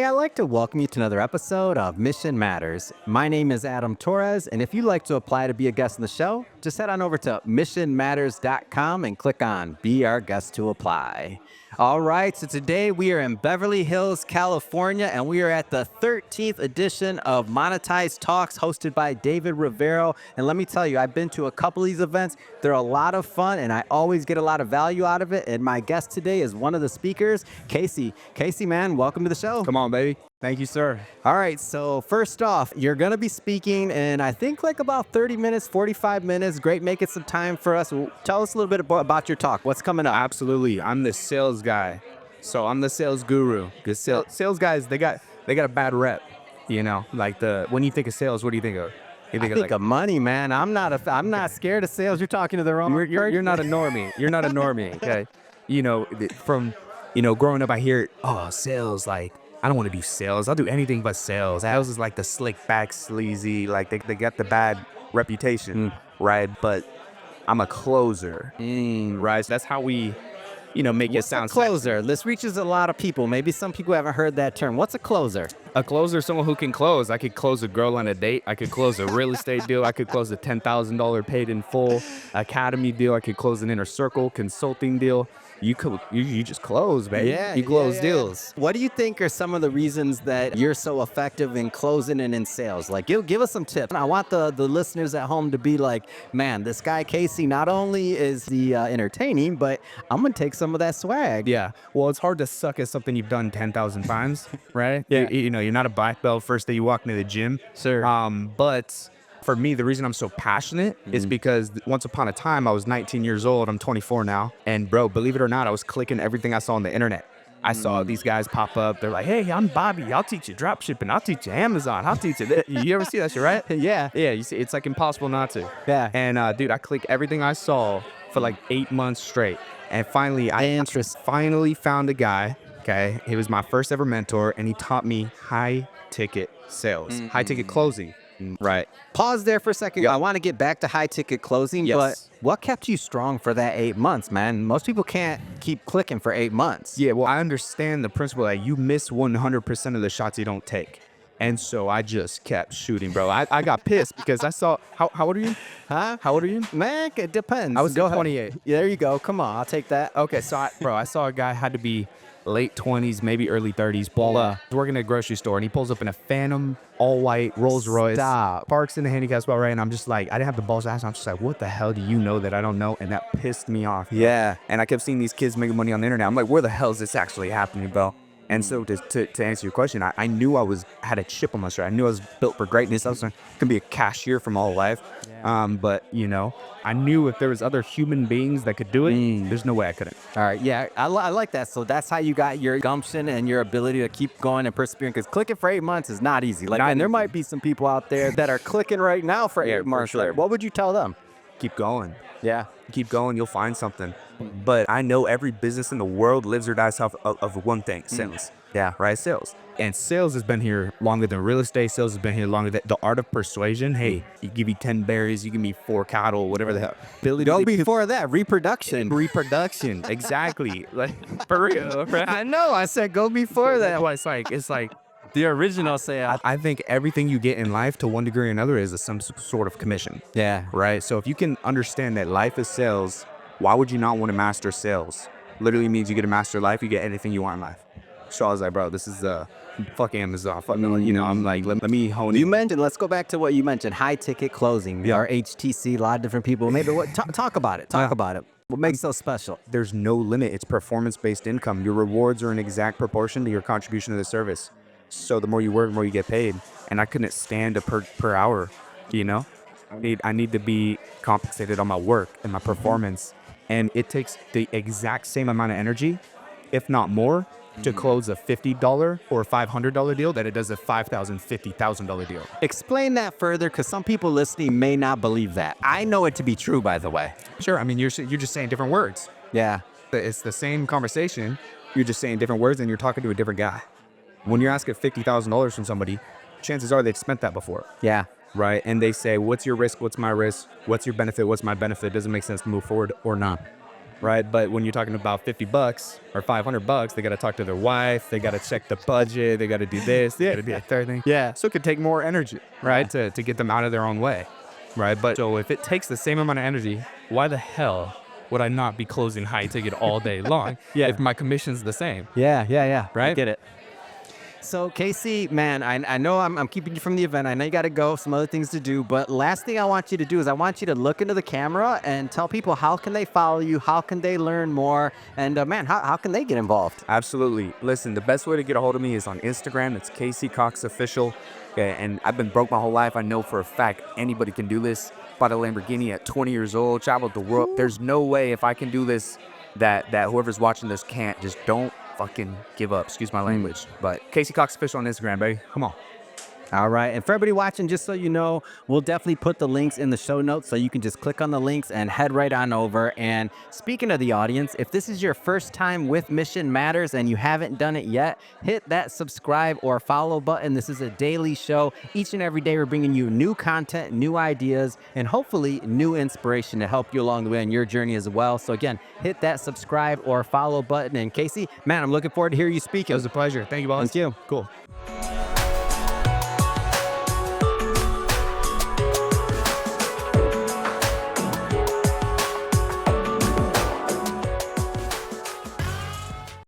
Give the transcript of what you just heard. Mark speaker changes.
Speaker 1: I'd like to welcome you to another episode of Mission Matters. My name is Adam Torres, and if you'd like to apply to be a guest on the show, just head on over to missionmatters.com and click on Be Our Guest to Apply. All right, so today we are in Beverly Hills, California, and we are at the 13th edition of Monetize Talks hosted by David Rivero. And let me tell you, I've been to a couple of these events. They're a lot of fun, and I always get a lot of value out of it. And my guest today is one of the speakers, Casey. Casey, man, welcome to the show.
Speaker 2: Come on, baby. Thank you, sir.
Speaker 1: All right, so first off, you're going to be speaking in, I think, like about 30 minutes, 45 minutes. Great making some time for us. Tell us a little bit about your talk. What's coming up?
Speaker 2: Absolutely. I'm the sales guy. So I'm the sales guru. Because sales guys, they got a bad rep. You know, like when you think of sales, what do you think of?
Speaker 1: I think of money, man. I'm not scared of sales. You're talking to the wrong person.
Speaker 2: You're not a normie. You're not a normie, okay? You know, from growing up, I hear, oh, sales, like, I don't want to do sales. I'll do anything but sales. Sales is like the slick back, sleazy, like they got the bad reputation, right? But I'm a closer, right? So that's how we, make it sound.
Speaker 1: What's a closer? This reaches a lot of people. Maybe some people haven't heard that term. What's a closer?
Speaker 2: A closer is someone who can close. I could close a girl on a date. I could close a real estate deal. I could close a $10,000 paid in full academy deal. I could close an inner circle consulting deal. You just close, baby.
Speaker 1: Yeah,
Speaker 2: you close deals.
Speaker 1: What do you think are some of the reasons that you're so effective in closing and in sales? Like, give us some tips. I want the listeners at home to be like, man, this guy Casey, not only is he entertaining, but I'm gonna take some of that swag.
Speaker 2: Yeah. Well, it's hard to suck at something you've done 10,000 times, right?
Speaker 1: Yeah.
Speaker 2: You're not a black belt first day you walk into the gym.
Speaker 1: Sure.
Speaker 2: But for me, the reason I'm so passionate is because once upon a time, I was 19 years old. I'm 24 now. And bro, believe it or not, I was clicking everything I saw on the internet. I saw these guys pop up. They're like, hey, I'm Bobby. I'll teach you drop shipping. I'll teach you Amazon. I'll teach you this. You ever see that shit, right?
Speaker 1: Yeah.
Speaker 2: Yeah, you see, it's like impossible not to.
Speaker 1: Yeah.
Speaker 2: And dude, I clicked everything I saw for like 8 months straight. And finally, I finally found a guy, okay? He was my first ever mentor, and he taught me high ticket sales, high ticket closing. Right.
Speaker 1: Pause there for a second.
Speaker 2: Yep.
Speaker 1: I want to get back to high ticket closing,
Speaker 2: Yes.
Speaker 1: but what kept you strong for that 8 months, man? Most people can't keep clicking for 8 months.
Speaker 2: Yeah, well, I understand the principle that you miss 100% of the shots you don't take. And so I just kept shooting, bro. I got pissed because I saw, how old are you?
Speaker 1: Huh?
Speaker 2: How old are you?
Speaker 1: Man, it depends.
Speaker 2: I was
Speaker 1: Go ahead.
Speaker 2: 28.
Speaker 1: Yeah, there you go. Come on, I'll take that.
Speaker 2: Okay, so I saw a guy had to be late 20s, maybe early 30s, baller, working at a grocery store, and he pulls up in a Phantom, all white Rolls Royce.
Speaker 1: Stop.
Speaker 2: Parks in the handicap spot, right? And I'm just like, I didn't have the balls to ask him. I'm just like, what the hell do you know that I don't know? And that pissed me off. Bro.
Speaker 1: Yeah.
Speaker 2: And I kept seeing these kids making money on the internet. I'm like, where the hell is this actually happening, bro? And so to answer your question, I knew I had a chip on my shoulder. I knew I was built for greatness. I was going to be a cashier for my whole life.
Speaker 1: Yeah.
Speaker 2: But, I knew if there was other human beings that could do it, there's no way I couldn't.
Speaker 1: All right. Yeah, I like that. So that's how you got your gumption and your ability to keep going and persevering. Because clicking for 8 months is not easy. And there might be some people out there that are clicking right now for 8 months.
Speaker 2: Sure.
Speaker 1: What would you tell them?
Speaker 2: Keep going.
Speaker 1: Yeah.
Speaker 2: Keep going, you'll find something. But I know every business in the world lives or dies off of one thing, sales.
Speaker 1: Yeah.
Speaker 2: Right, sales. And sales has been here longer than real estate. Sales has been here longer than the art of persuasion. Hey, you give me 10 berries, you give me 4 cattle, whatever the hell.
Speaker 1: Go before that, reproduction.
Speaker 2: Reproduction, exactly. Like, for real.
Speaker 1: I know, I said go before that.
Speaker 2: Well, it's like
Speaker 1: The original sale.
Speaker 2: I think everything you get in life to one degree or another is some sort of commission.
Speaker 1: Yeah.
Speaker 2: Right? So if you can understand that life is sales, why would you not want to master sales? Literally means you get to master life, you get anything you want in life. So I was like, bro, this is fuck Amazon. Fuck, I'm like, let me hone it.
Speaker 1: You mentioned, let's go back to what you mentioned, high ticket closing. Our HTC, a lot of different people. Maybe talk about it. Talk about it. What makes it so special?
Speaker 2: There's no limit. It's performance-based income. Your rewards are in exact proportion to your contribution to the service. So the more you work, the more you get paid. And I couldn't stand a per hour, I need to be compensated on my work and my performance. And it takes the exact same amount of energy, if not more, to close a $50 or $500 deal that it does a $5,000, $50,000 deal.
Speaker 1: Explain that further, because some people listening may not believe that. I know it to be true, by the way.
Speaker 2: Sure. I mean, you're just saying different words.
Speaker 1: Yeah.
Speaker 2: It's the same conversation. You're just saying different words and you're talking to a different guy. When you're asking $50,000 from somebody, chances are they've spent that before.
Speaker 1: Yeah.
Speaker 2: Right? And they say, what's your risk? What's my risk? What's your benefit? What's my benefit? Does it make sense to move forward or not? right? But when you're talking about $50 or $500, they got to talk to their wife, they got to check the budget, they got to do this, they got to do that third thing.
Speaker 1: Yeah.
Speaker 2: So it could take more energy, right, to get them out of their own way, right? But so if it takes the same amount of energy, why the hell would I not be closing high ticket all day long
Speaker 1: Yeah.
Speaker 2: if my commission's the same?
Speaker 1: Yeah. I
Speaker 2: Right?
Speaker 1: get it. So Casey, man, I know I'm keeping you from the event. I know you got to go, some other things to do. But last thing I want you to do is I want you to look into the camera and tell people how can they follow you, how can they learn more, and man, how can they get involved?
Speaker 2: Absolutely. Listen, the best way to get a hold of me is on Instagram. It's Casey Cox Official. Okay, and I've been broke my whole life. I know for a fact anybody can do this. Bought a Lamborghini at 20 years old, traveled the world. There's no way if I can do this that whoever's watching this can't. Just don't fucking give up. Excuse my language. But Casey Cox Official on Instagram, baby. Come on.
Speaker 1: All right. And for everybody watching, just so you know, we'll definitely put the links in the show notes so you can just click on the links and head right on over. And speaking of the audience, if this is your first time with Mission Matters and you haven't done it yet, hit that subscribe or follow button. This is a daily show. Each and every day, we're bringing you new content, new ideas, and hopefully new inspiration to help you along the way on your journey as well. So again, hit that subscribe or follow button. And Casey, man, I'm looking forward to hearing you speak.
Speaker 2: It was a pleasure. Thank you, boss.
Speaker 1: Thank you.
Speaker 2: Cool.